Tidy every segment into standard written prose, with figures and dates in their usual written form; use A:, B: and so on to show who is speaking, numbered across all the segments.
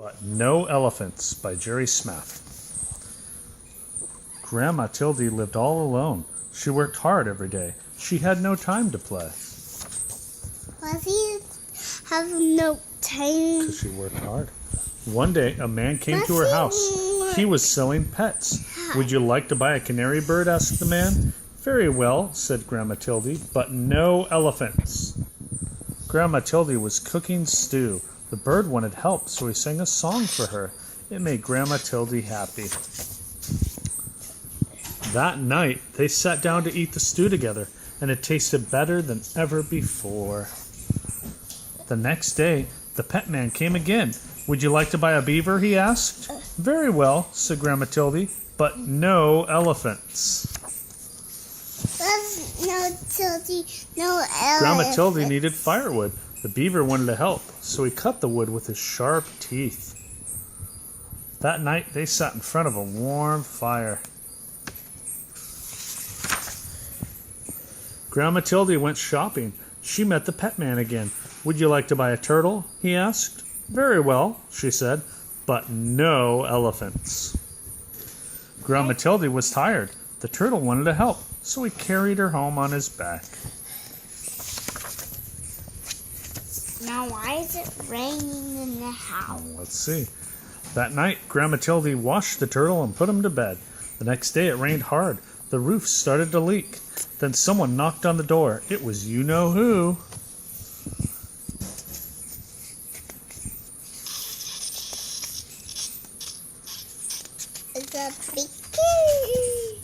A: But No Elephants by Jerry Smath. Grandma Tildy lived all alone. She worked hard every day. She had no time to play.
B: Why do you have no time?
A: Because she worked hard. One day, a man came to her house. He was selling pets. Would you like to buy a canary bird? Asked the man. Very well, said Grandma Tildy, but no elephants. Grandma Tildy was cooking stew. The bird wanted help, so he sang a song for her. It made Grandma Tildy happy. That night, they sat down to eat the stew together, and it tasted better than ever before. The next day, the pet man came again. Would you like to buy a beaver? He asked. Very well, said Grandma Tildy, but no elephants.
B: No Tildy, no elephant.
A: Grandma Tildy needed firewood. The beaver wanted to help, so he cut the wood with his sharp teeth. That night, they sat in front of a warm fire. Grandma Tildy went shopping. She met the pet man again. Would you like to buy a turtle? He asked. Very well, she said, but no elephants. Grandma Tildy was tired. The turtle wanted to help, so he carried her home on his back.
B: Now why is it raining in the house?
A: Let's see. That night, Grandma Tildy washed the turtle and put him to bed. The next day it rained hard. The roof started to leak. Then someone knocked on the door. It was you-know-who.
B: It's a big key.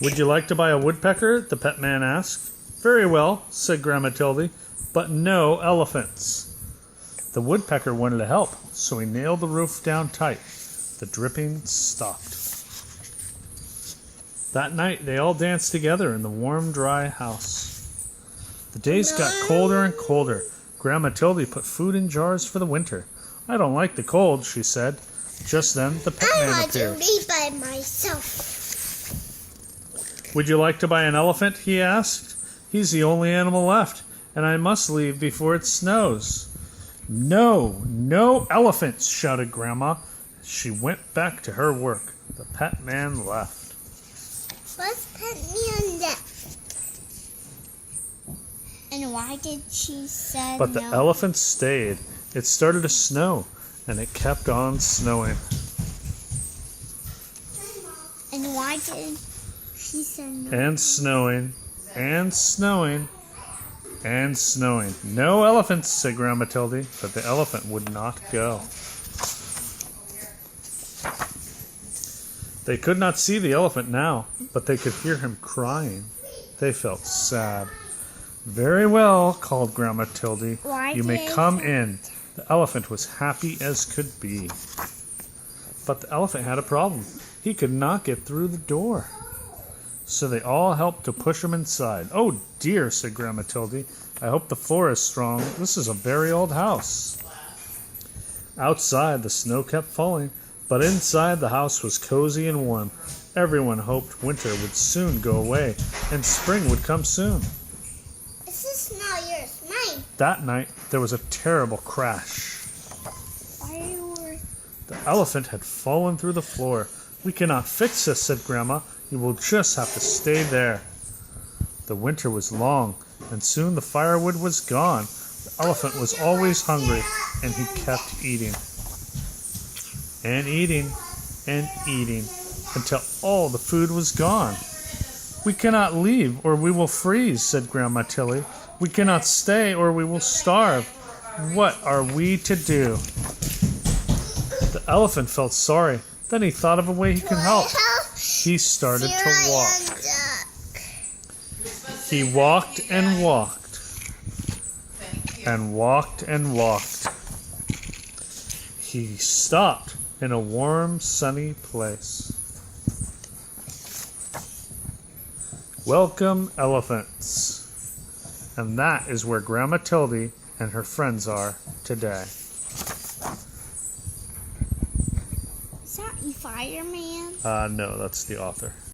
A: Would you like to buy a woodpecker? The pet man asked. Very well, said Grandma Tildy, but no elephants. The woodpecker wanted to help, so he nailed the roof down tight. The dripping stopped. That night, they all danced together in the warm, dry house. The days got colder and colder. Grandma Tildy put food in jars for the winter. I don't like the cold, she said. Just then, the pet man appeared.
B: I want to be by myself.
A: Would you like to buy an elephant? He asked. He's the only animal left, and I must leave before it snows. No, no elephants, shouted Grandma. She went back to her work. The pet man left.
B: What's pet me on that? And why did she say
A: But the
B: no?
A: elephant stayed. It started to snow, and it kept on snowing.
B: And why did she say no?
A: And snowing, and snowing, and snowing. No elephants, said Grandma Tildy, but the elephant would not go. They could not see the elephant now, but they could hear him crying. They felt sad. Very well, called Grandma Tildy. You may come in. The elephant was happy as could be. But the elephant had a problem. He could not get through the door. So they all helped to push him inside. Oh dear, said Grandma Tildy. I hope the floor is strong. This is a very old house. Outside, the snow kept falling, but inside the house was cozy and warm. Everyone hoped winter would soon go away and spring would come soon.
B: This is not yours, mine.
A: That night, there was a terrible crash. The elephant had fallen through the floor. We cannot fix this, said Grandma. You will just have to stay there. The winter was long, and soon the firewood was gone. The elephant was always hungry, and he kept eating. And eating, and eating, until all the food was gone. We cannot leave, or we will freeze, said Grandma Tilly. We cannot stay, or we will starve. What are we to do? The elephant felt sorry. Then he thought of a way he could help. He started to walk. He walked and walked, and walked and walked. He stopped in a warm, sunny place. Welcome, elephants. And that is where Grandma Tildy and her friends are today.
B: Is that you, fireman?
A: No, that's the author.